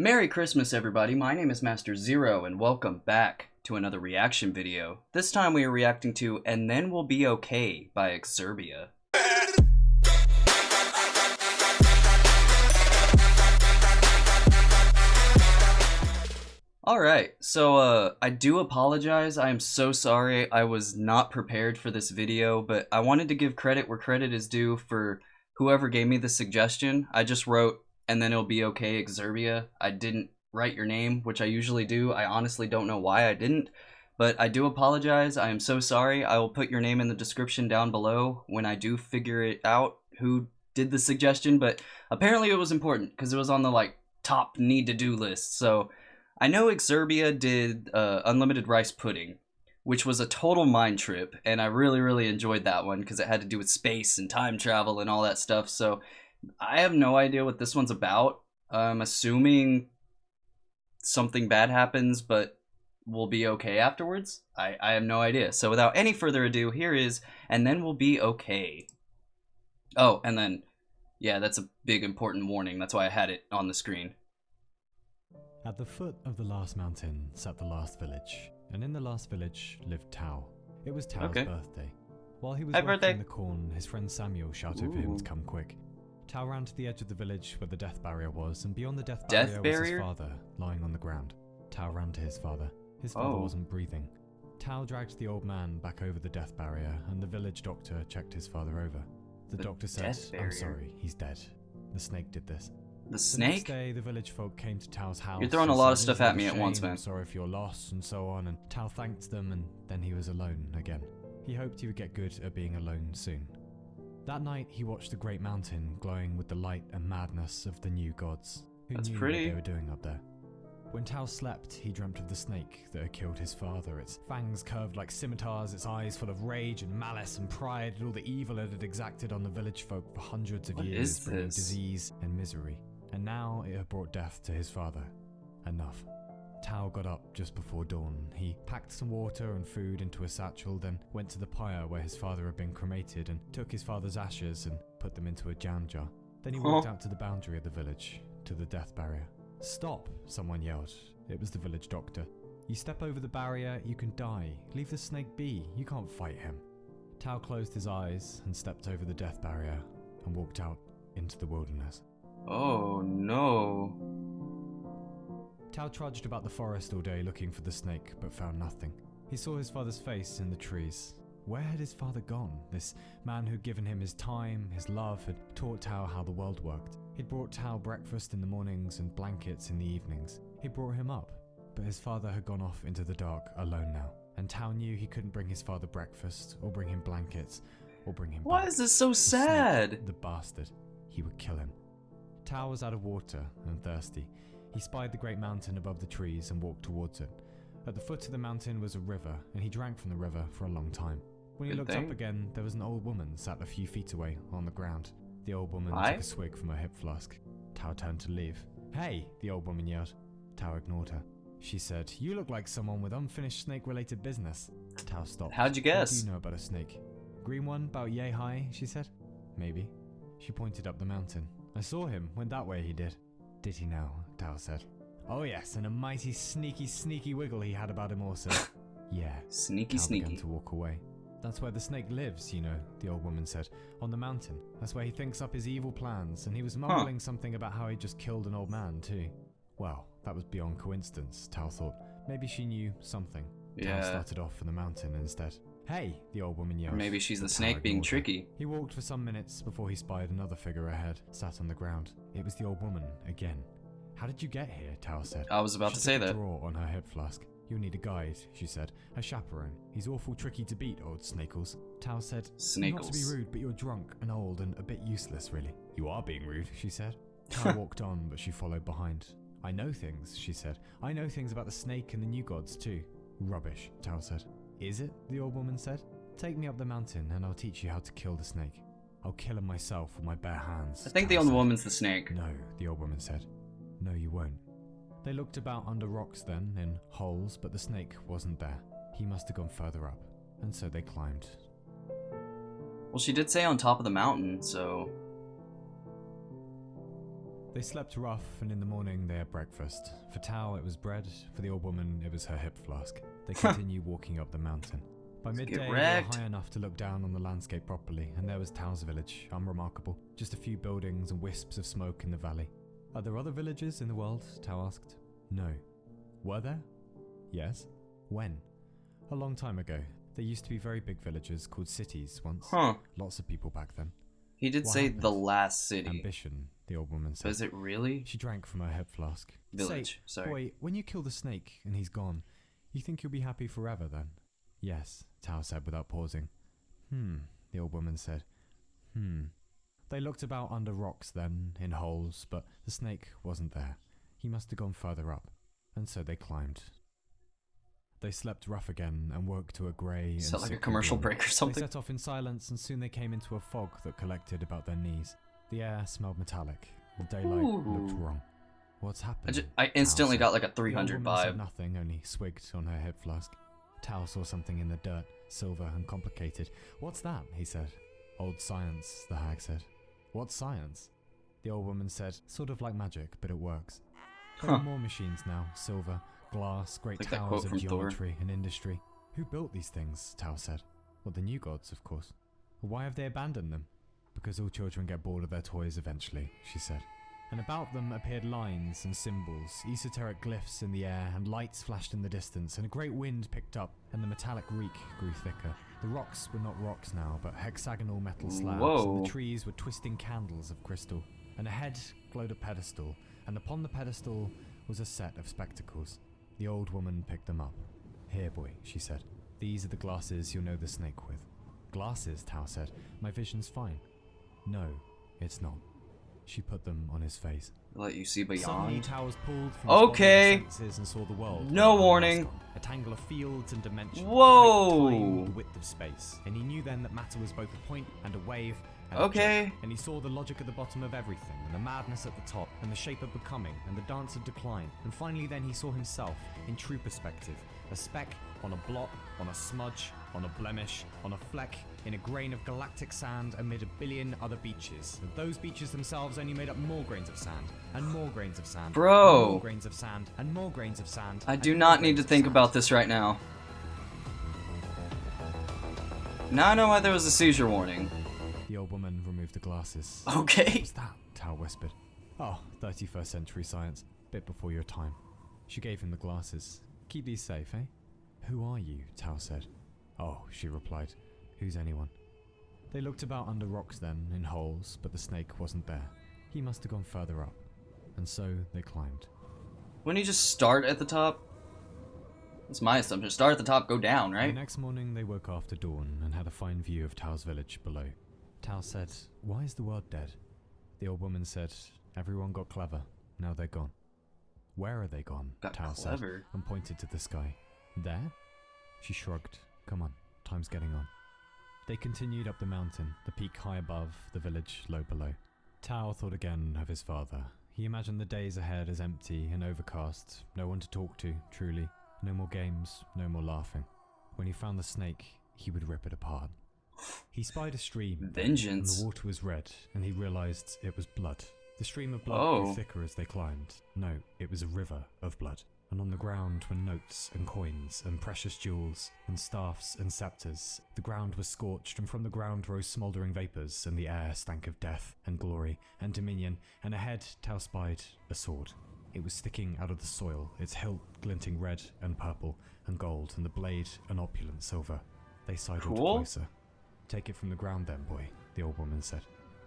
Merry Christmas, everybody. My name is Master Zero, and welcome back to another reaction video. This time we are reacting to And Then We'll Be Okay by exurb1a. Alright, so I do apologize. I am so sorry. I was not prepared for this video, but I wanted to give credit where credit is due for whoever gave me the suggestion. I just wrote And Then It'll Be Okay exurb1a. I didn't write your name, which I usually do. I honestly don't know why I didn't, but I do apologize. I am so sorry. I will put your name in the description down below when I do figure it out who did the suggestion, but apparently it was important because it was on the top need-to-do list. So I know exurb1a did Unlimited Rice Pudding, which was a total mind trip, and I really enjoyed that one because it had to do with space and time travel and all that stuff. So I have no idea what this one's about. I'm assuming something bad happens, but we'll be okay afterwards. I have no idea. So without any further ado, here is And Then We'll Be Okay. Oh, and then, yeah, that's a big important warning. That's why I had it on the screen. At the foot of the last mountain sat the last village, and in the last village lived Tao. It was Tao's birthday. While he was working in the corn, his friend Samuel shouted for him to come quick. Tao ran to the edge of the village where the death barrier was, and beyond the death barrier was his father, lying on the ground. Tao ran to his father. His father wasn't breathing. Tao dragged the old man back over the death barrier, and the village doctor checked his father over. The doctor said, "I'm sorry, he's dead. The snake did this." The snake? The next day, the village folk came to Tao's house. You're throwing a lot of stuff at me at once, man. "I'm sorry for your loss," and so on, and Tao thanked them, and then he was alone again. He hoped he would get good at being alone soon. That night, he watched the great mountain glowing with the light and madness of the new gods. Who knew what they were doing up there? When Tao slept, he dreamt of the snake that had killed his father, its fangs curved like scimitars, its eyes full of rage and malice and pride, and all the evil it had exacted on the village folk for hundreds of years, bringing disease and misery. And now it had brought death to his father. Enough. Tao got up just before dawn. He packed some water and food into a satchel, then went to the pyre where his father had been cremated and took his father's ashes and put them into a jam jar. Then he walked out to the boundary of the village, to the death barrier. "Stop!" someone yelled. It was the village doctor. "You step over the barrier, you can die. Leave the snake be. You can't fight him." Tao closed his eyes and stepped over the death barrier and walked out into the wilderness. Oh no. Tao trudged about the forest all day looking for the snake, but found nothing. He saw his father's face in the trees. Where had his father gone? This man who'd given him his time, his love, had taught Tao how the world worked. He'd brought Tao breakfast in the mornings and blankets in the evenings. He brought him up, but his father had gone off into the dark alone now, and Tao knew he couldn't bring his father breakfast, or bring him blankets, or bring him Why is this so sad? Snake, the bastard. He would kill him. Tao was out of water and thirsty. He spied the great mountain above the trees and walked towards it. At the foot of the mountain was a river, and he drank from the river for a long time. When he looked up again, there was an old woman sat a few feet away on the ground. The old woman took a swig from her hip flask. Tao turned to leave. "Hey!" the old woman yelled. Tao ignored her. She said, "You look like someone with unfinished snake-related business." Tao stopped. "How'd you guess?" "What do you know about a snake?" "Green one, about yay high," she said. "Maybe." She pointed up the mountain. "I saw him, went that way he did." "Did he now?" Tao said. "Oh yes, and a mighty sneaky wiggle he had about him also." "Yeah." Sneaky. Began to walk away. "That's where the snake lives, you know," the old woman said. "On the mountain. That's where he thinks up his evil plans, and he was mumbling something about how he just killed an old man too." Well, that was beyond coincidence, Tao thought. Maybe she knew something. Tao started off for the mountain instead. "Hey!" the old woman yelled. Or maybe she's the snake being tricky. He walked for some minutes before he spied another figure ahead, sat on the ground. It was the old woman again. "How did you get here?" Tao said. I was about to say that. She took a drawer on her hip flask. "You'll need a guide," she said. "A chaperone. He's awful tricky to beat, old Snakels." Tao said, "Not to be rude, but you're drunk and old and a bit useless, really." "You are being rude," she said. Tao walked on, but she followed behind. "I know things," she said. "I know things about the snake and the new gods, too." "Rubbish," Tao said. "Is it?" the old woman said. "Take me up the mountain and I'll teach you how to kill the snake. I'll kill him myself with my bare hands." I think the old woman's the snake. "No," the old woman said. "No, you won't." They looked about under rocks then, in holes, but the snake wasn't there. He must have gone further up, and so they climbed. Well, she did say on top of the mountain, so... They slept rough, and in the morning they had breakfast. For Tao it was bread, for the old woman it was her hip flask. They continued walking up the mountain. By midday they were high enough to look down on the landscape properly, and there was Tao's village, unremarkable. Just a few buildings and wisps of smoke in the valley. Are there other villages in the world? Tao asked. No. Were there? Yes. When? A long time ago. There used to be very big villages called cities once. Huh. Lots of people back then. He did say happened? the last city. Ambition, the old woman said. But is it really? She drank from her hip flask. Village, Say, sorry. Boy, when you kill the snake and he's gone, you think you'll be happy forever then? Yes, Tao said without pausing. The old woman said. They looked about under rocks then, in holes, but the snake wasn't there. He must have gone further up, and so they climbed. They slept rough again and woke to a grey and Sound like a sickly commercial dawn. break or something. They set off in silence, and soon they came into a fog that collected about their knees. The air smelled metallic. The daylight looked wrong. What's happened? I instantly Tao got like a said. 300 The old woman said vibe. nothing, only swigged on her hip flask. Tao saw something in the dirt, silver and complicated. What's that? He said. Old science, the hag said. What science? The old woman said, sort of like magic, but it works. There are more machines now, silver, glass, great Like that towers quote of from Thor. geometry and industry. Who built these things? Tao said. Well, the new gods, of course. Why have they abandoned them? Because all children get bored of their toys eventually, she said. And about them appeared lines and symbols, esoteric glyphs in the air, and lights flashed in the distance, and a great wind picked up, and the metallic reek grew thicker. The rocks were not rocks now, but hexagonal metal slabs, Whoa. and the trees were twisting candles of crystal. And ahead glowed a pedestal, and upon the pedestal was a set of spectacles. The old woman picked them up. Here, boy, she said. These are the glasses you'll know the snake with. Glasses, Tao said. My vision's fine. No, it's not. She put them on his face. Let you see Suddenly, beyond. Tao was pulled from Okay. his senses and saw the world. No like a warning. mascot. A tangle of fields and dimensions. Whoa. Time, the width of space. And he knew then that matter was both a point and a wave. And a Okay. joke. And he saw the logic at the bottom of everything, and the madness at the top, and the shape of becoming, and the dance of decline. And finally then he saw himself, in true perspective, a speck on a blot, on a smudge, on a blemish, on a fleck, in a grain of galactic sand amid a billion other beaches. And those beaches themselves only made up more grains of sand, and more grains of sand, Bro. and more grains of sand, and more grains of sand. I and do more not need grains to of think sand. about this right now. Now I know why there was a seizure warning. The old woman removed the glasses. Okay. What's that? Tao whispered. Oh, 31st century science. Bit before your time. She gave him the glasses. Keep these safe, eh? Who are you? Tao said. Oh, she replied. Who's anyone? They looked about under rocks then, in holes, but the snake wasn't there. He must have gone further up. And so they climbed. Wouldn't you just start at the top? That's my assumption. Start at the top, go down, The right? next morning they woke after dawn and had a fine view of Tao's village below. Tao said, why is the world dead? The old woman said, everyone got clever. Now they're gone. Where are they gone? Got Tao said, clever. and pointed to the sky. There? She shrugged. Come on, time's getting on. They continued up the mountain, the peak high above, the village low below. Tao thought again of his father. He imagined the days ahead as empty and overcast, no one to talk to, truly. No more games, no more laughing. When he found the snake, he would rip it apart. He spied a stream, and Vengeance. the water was red, and he realized it was blood. The stream of blood grew thicker as they climbed. No, it was a river of blood. And on the ground were notes and coins and precious jewels and staffs and scepters. The ground was scorched, and from the ground rose smouldering vapors, and the air stank of death and glory and dominion. And ahead, Tao spied a sword. It was sticking out of the soil, its hilt glinting red and purple and gold, and the blade an opulent silver. They sidled Cool. closer. Take it from the ground then, boy, the old woman said.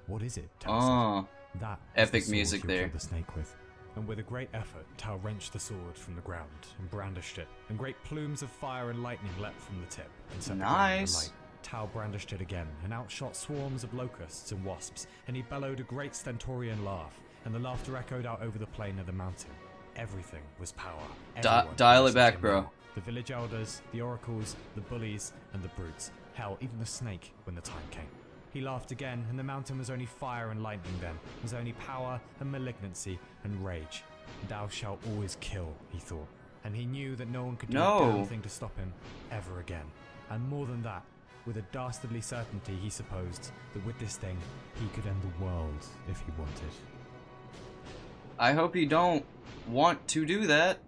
What is it? Tao said. That is Epic the sword music you'll there. kill the snake with. And with a great effort, Tao wrenched the sword from the ground and brandished it, and great plumes of fire and lightning leapt from the tip and set the ground Nice. alight. Tao brandished it again, and outshot swarms of locusts and wasps, and he bellowed a great stentorian laugh, and the laughter echoed out over the plain of the mountain. Everything was power. Everyone Dial it listened back, to him bro. now. The village elders, the oracles, the bullies, and the brutes. Hell, even the snake when the time came. He laughed again, and the mountain was only fire and lightning then, was only power and malignancy and rage. Thou shalt always kill, he thought. And he knew that no one could do No. a damn thing to stop him, ever again. And more than that, with a dastardly certainty he supposed that with this thing, he could end the world if he wanted. I hope you don't want to do that.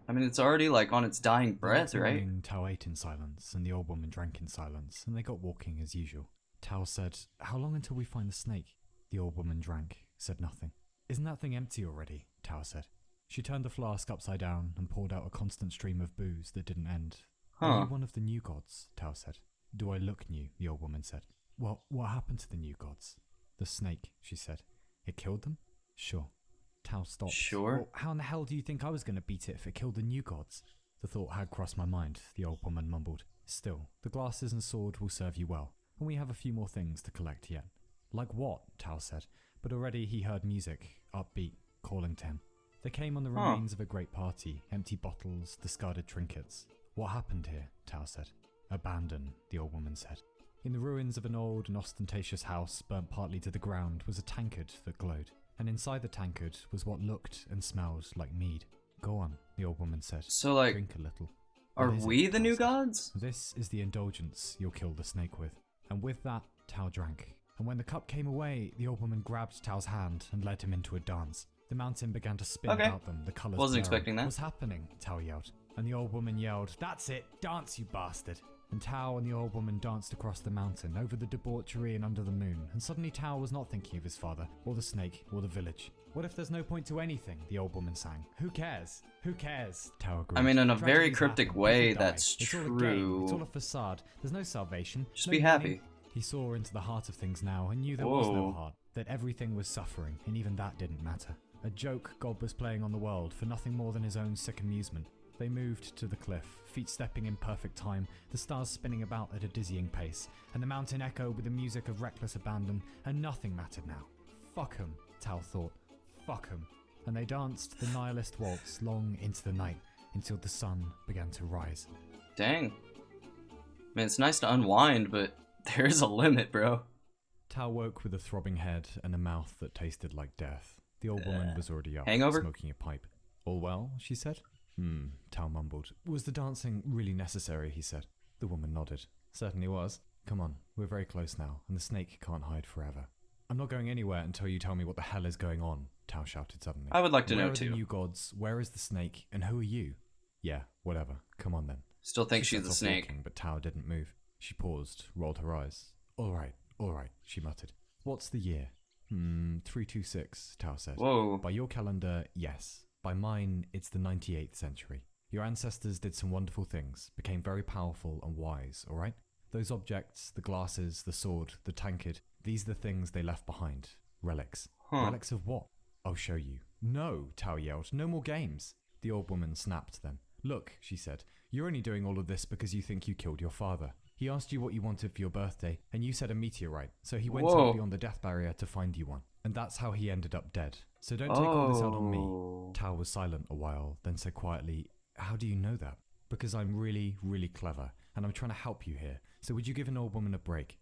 I mean, it's already like on its dying breath, right? Tao ate in silence, and the old woman drank in silence, and they got walking as usual. Tao said, "How long until we find the snake?" The old woman drank, said nothing. "Isn't that thing empty already?" Tao said. She turned the flask upside down and poured out a constant stream of booze that didn't end. "Are you one of the new gods?" Tao said. "Do I look new?" the old woman said. "Well, what happened to the new gods?" "The snake," she said. "It killed them?" "Sure." Tao stopped. Sure. "Well, how in the hell do you think I was going to beat it if it killed the new gods?" The thought had crossed my mind, the old woman mumbled. "Still, the glasses and sword will serve you well, and we have a few more things to collect yet." "Like what?" Tao said, but already he heard music, upbeat, calling to him. They came on the remains of a great party, empty bottles, discarded trinkets. "What happened here?" Tao said. "Abandon," the old woman said. In the ruins of an old and ostentatious house burnt partly to the ground was a tankard that glowed, and inside the tankard was what looked and smelled like mead. "Go on," the old woman said. So, like, "Drink a little." are we the new gods? "This is the indulgence you'll kill the snake with." And with that, Tao drank. And when the cup came away, the old woman grabbed Tao's hand and led him into a dance. The mountain began to spin about them, the colours Wasn't blurring. expecting that. "What's happening?" Tao yelled. And the old woman yelled, "That's it! Dance, you bastard!" And Tao and the old woman danced across the mountain, over the debauchery and under the moon, and suddenly Tao was not thinking of his father, or the snake, or the village. "What if there's no point to anything?" the old woman sang. "Who cares? Who cares?" Tao agreed. I mean, in a very "Tragedies cryptic happen, way, people die. that's It's all a game. true. It's all a facade. There's no salvation. Just no be meaning." happy. He saw into the heart of things now and knew there was no Whoa. heart, that everything was suffering, and even that didn't matter. A joke God was playing on the world for nothing more than his own sick amusement. They moved to the cliff, feet stepping in perfect time, the stars spinning about at a dizzying pace, and the mountain echoed with the music of reckless abandon, and nothing mattered now. Fuck 'em, Tao thought. Fuck 'em. And they danced the nihilist waltz long into the night, until the sun began to rise. Dang. I mean, it's nice to unwind, but there's a limit, bro. Tao woke with a throbbing head and a mouth that tasted like death. The old woman was already up, Hangover? smoking a pipe. "All well?" she said. Tao mumbled. "Was the dancing really necessary?" he said. The woman nodded. "Certainly was. Come on, we're very close now, and the snake can't hide forever." "I'm not going anywhere until you tell me what the hell is going on," Tao shouted suddenly. I would like to "Where know are too. the new gods? Where is the snake? And who are you?" "Yeah, whatever. Come on then." Still think She she's set the off snake. walking, but Tao didn't move. She paused, rolled her eyes. All right, she muttered. "What's the year?" 326, Tao said. Whoa. "By your calendar, yes. By mine, it's the 98th century. Your ancestors did some wonderful things, became very powerful and wise, alright? Those objects, the glasses, the sword, the tankard, these are the things they left behind. Relics." "Relics of what?" "I'll show you." "No," Tao yelled. "No more games." The old woman snapped then. "Look," she said, "you're only doing all of this because you think you killed your father. He asked you what you wanted for your birthday, and you said a meteorite, so he went out beyond the death barrier to find you one. And that's how he ended up dead. So don't take all this out on me." Tao was silent a while, then said quietly, "How do you know that?" "Because I'm really, really clever, and I'm trying to help you here, so would you give an old woman a break?"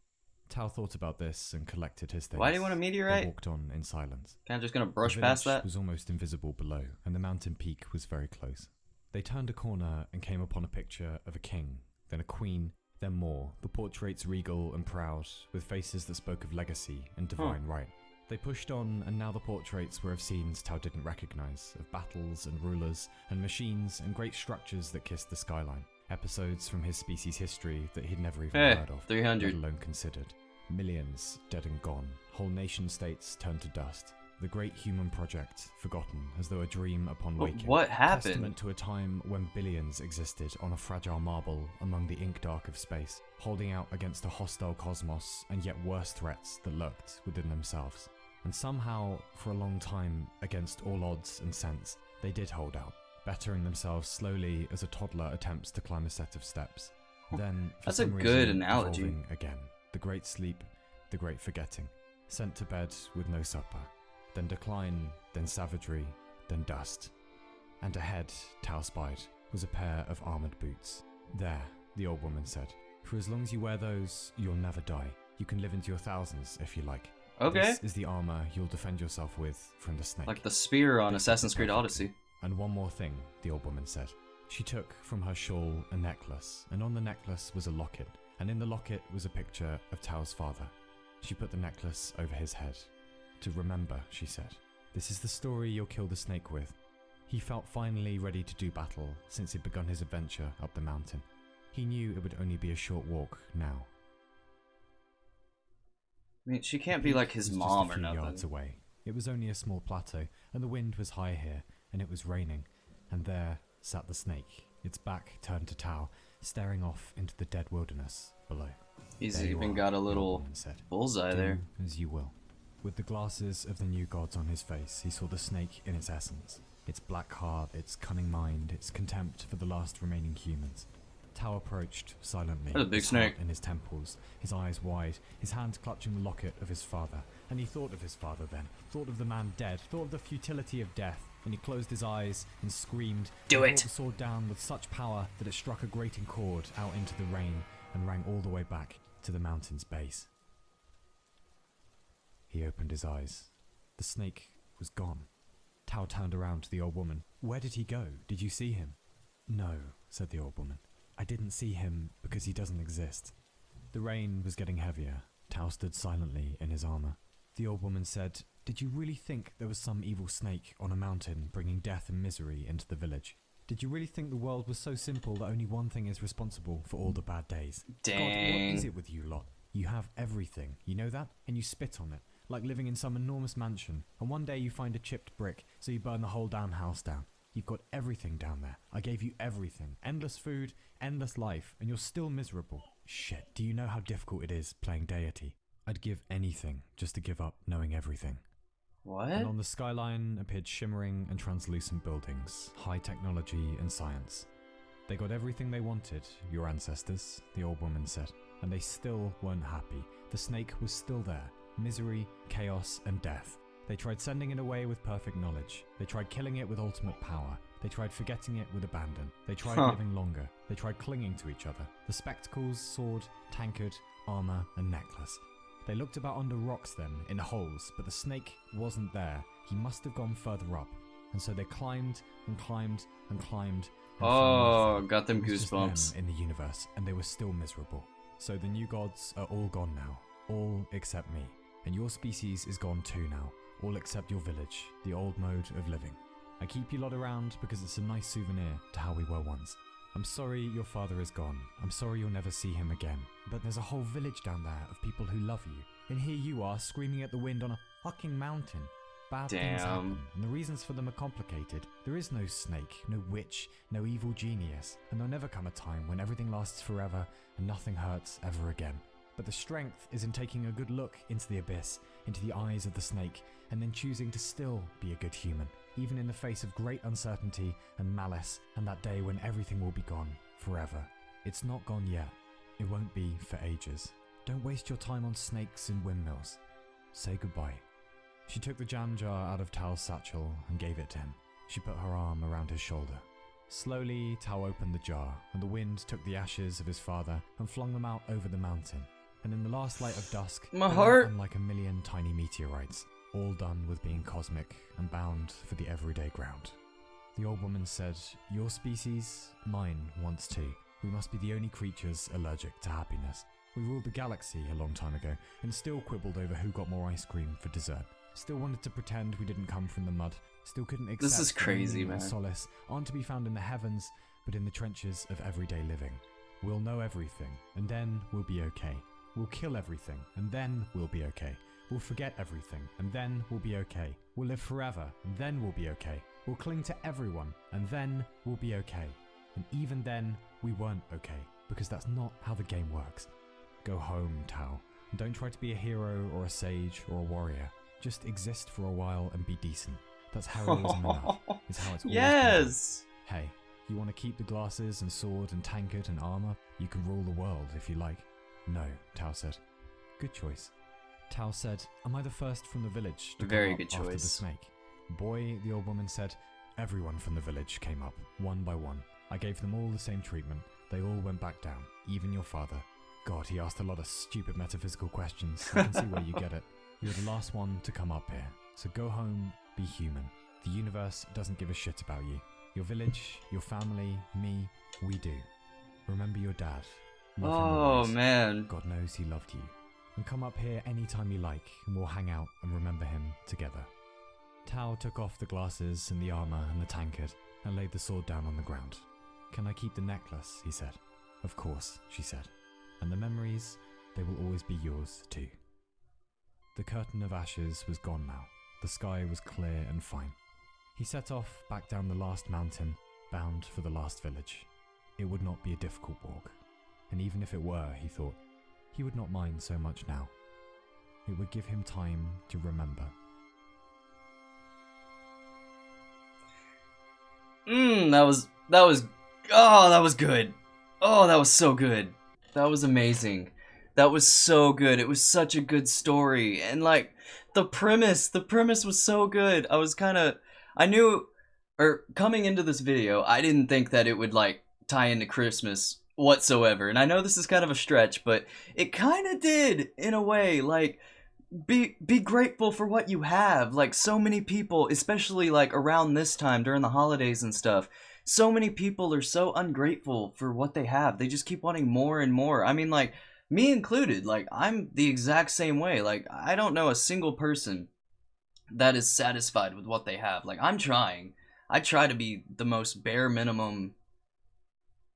Tao thought about this and collected his things. Why do you want a meteorite? They walked on in silence. Kind of just gonna brush The past village that? was almost invisible below, and the mountain peak was very close. They turned a corner and came upon a picture of a king, then a queen, then more, the portraits regal and proud, with faces that spoke of legacy and divine right. They pushed on, and now the portraits were of scenes Tao didn't recognize, of battles and rulers and machines and great structures that kissed the skyline. Episodes from his species' history that he'd never even heard of, 300. let alone considered. Millions dead and gone, whole nation-states turned to dust. The great human project forgotten, as though a dream upon But waking. what happened? Testament to a time when billions existed on a fragile marble among the ink dark of space, holding out against a hostile cosmos and yet worse threats that lurked within themselves. And somehow, for a long time, against all odds and sense, they did hold out, bettering themselves slowly as a toddler attempts to climb a set of steps. Then, for That's a some good reason, analogy. evolving again. The great sleep, the great forgetting. Sent to bed with no supper. Then decline, then savagery, then dust. And ahead, Tao spied, was a pair of armoured boots. "There," the old woman said. "For as long as you wear those, you'll never die. You can live into your thousands if you like. Okay. This is the armour you'll defend yourself with from the snake." Like the spear on They Assassin's fit Creed perfectly. Odyssey. "And one more thing," the old woman said. She took from her shawl a necklace, and on the necklace was a locket, and in the locket was a picture of Tao's father. She put the necklace over his head. "To remember," she said. This is the story you'll kill the snake with. He felt finally ready to do battle since he'd begun his adventure up the mountain. He knew it would only be a short walk now. I mean, she can't be like his mom or nothing. Yards away. It was only a small plateau, and the wind was high here, and it was raining. And there sat the snake, its back turned to Tao, staring off into the dead wilderness below. He's even got a little bullseye there. Do as you will. With the glasses of the new gods on his face, he saw the snake in its essence. Its black heart, its cunning mind, its contempt for the last remaining humans. Tao approached silently, a big snake in his temples, his eyes wide, his hand clutching the locket of his father. And he thought of his father then, thought of the man dead, thought of the futility of death, and he closed his eyes and screamed. Do it! Brought the sword down with such power that it struck a grating chord out into the rain and rang all the way back to the mountain's base. He opened his eyes. The snake was gone. Tao turned around to the old woman. Where did he go? Did you see him? No, said the old woman. I didn't see him because he doesn't exist. The rain was getting heavier. Tao stood silently in his armor. The old woman said, Did you really think there was some evil snake on a mountain bringing death and misery into the village? Did you really think the world was so simple that only one thing is responsible for all the bad days? Dang. God, what is it with you lot? You have everything, you know that? And you spit on it, like living in some enormous mansion, and one day you find a chipped brick, so you burn the whole damn house down. You've got everything down there. I gave you everything. Endless food, endless life, and you're still miserable. Shit, do you know how difficult it is playing deity? I'd give anything just to give up knowing everything. What? And on the skyline appeared shimmering and translucent buildings, high technology and science. They got everything they wanted, your ancestors, the old woman said, and they still weren't happy. The snake was still there. Misery, chaos, and death. They tried sending it away with perfect knowledge. They tried killing it with ultimate power. They tried forgetting it with abandon. They tried living longer. They tried clinging to each other. The spectacles, sword, tankard, armor, and necklace. They looked about under rocks then, in holes, but the snake wasn't there. He must have gone further up. And so they climbed and climbed and climbed. And oh, got them goosebumps. goosebumps. In the universe, and they were still miserable. So the new gods are all gone now. All except me. And your species is gone too now. All except your village, the old mode of living. I keep you lot around because it's a nice souvenir to how we were once. I'm sorry your father is gone. I'm sorry you'll never see him again. But there's a whole village down there of people who love you. And here you are screaming at the wind on a fucking mountain. Bad things happen, and the reasons for them are complicated. There is no snake, no witch, no evil genius. And there'll never come a time when everything lasts forever and nothing hurts ever again. But the strength is in taking a good look into the abyss, into the eyes of the snake, and then choosing to still be a good human, even in the face of great uncertainty and malice, and that day when everything will be gone forever. It's not gone yet. It won't be for ages. Don't waste your time on snakes and windmills. Say goodbye. She took the jam jar out of Tao's satchel and gave it to him. She put her arm around his shoulder. Slowly, Tao opened the jar, and the wind took the ashes of his father and flung them out over the mountain. And in the last light of dusk, my heart, like a million tiny meteorites, all done with being cosmic and bound for the everyday ground. The old woman said, Your species, mine once too. We must be the only creatures allergic to happiness. We ruled the galaxy a long time ago, and still quibbled over who got more ice cream for dessert. Still wanted to pretend we didn't come from the mud. Still couldn't accept this is crazy, man. Solace aren't to be found in the heavens, but in the trenches of everyday living. We'll know everything, and then we'll be okay. We'll kill everything, and then we'll be okay. We'll forget everything, and then we'll be okay. We'll live forever, and then we'll be okay. We'll cling to everyone, and then we'll be okay. And even then, we weren't okay, because that's not how the game works. Go home, Tao. Don't try to be a hero or a sage or a warrior. Just exist for a while and be decent. That's heroism enough. It's how it's always yes! been. Hey, you want to keep the glasses and sword and tankard and armor? You can rule the world if you like. No, Tao said. Good choice. Tao said, Am I the first from the village to Very come good up after the choice. snake? Boy, the old woman said, Everyone from the village came up, one by one. I gave them all the same treatment. They all went back down, even your father. God, he asked a lot of stupid metaphysical questions. I can see where you get it. You're the last one to come up here. So go home, be human. The universe doesn't give a shit about you. Your village, your family, me, we do. Remember your dad. Love him Oh, always. man. God knows he loved you. And come up here anytime you like, and we'll hang out and remember him together. Tao took off the glasses and the armor and the tankard and laid the sword down on the ground. "Can I keep the necklace?" he said. "Of course," she said. "And the memories, they will always be yours too." The curtain of ashes was gone now. The sky was clear and fine. He set off back down the last mountain, bound for the last village. It would not be a difficult walk, and even if it were, he thought, he would not mind so much now. It would give him time to remember. That was good. Oh, that was so good. That was amazing. That was so good. It was such a good story. And like, the premise was so good. Coming into this video, I didn't think that it would like tie into Christmas whatsoever. And I know this is kind of a stretch, but it kind of did in a way. Like, be grateful for what you have. Like, so many people, especially like around this time during the holidays and stuff, so many people are so ungrateful for what they have. They just keep wanting more and more. I mean, like, me included. Like, I'm the exact same way. Like, I don't know a single person that is satisfied with what they have. Like, I'm trying. I try to be the most bare minimum,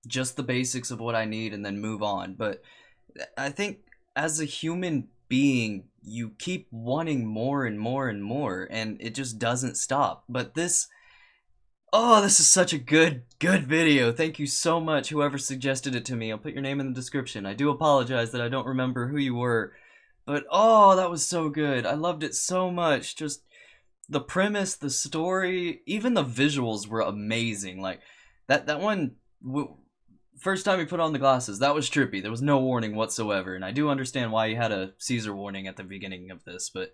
just the basics of what I need and then move on. But I think as a human being, you keep wanting more and more and more, and it just doesn't stop. But this is such a good video. Thank you so much, whoever suggested it to me. I'll put your name in the description. I do apologize that I don't remember who you were, but that was so good. I loved it so much. Just the premise, the story, even the visuals were amazing. Like, that one, first time he put on the glasses, that was trippy. There was no warning whatsoever, and I do understand why he had a Caesar warning at the beginning of this, but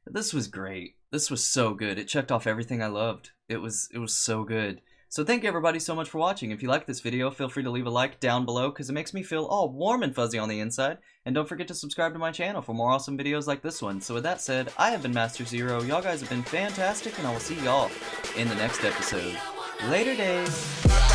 this was great. This was so good. It checked off everything I loved. It was so good. So thank you everybody so much for watching. If you like this video, feel free to leave a like down below because it makes me feel all warm and fuzzy on the inside. And don't forget to subscribe to my channel for more awesome videos like this one. So with that said, I have been Master Zero. Y'all guys have been fantastic, and I will see y'all in the next episode. Later days.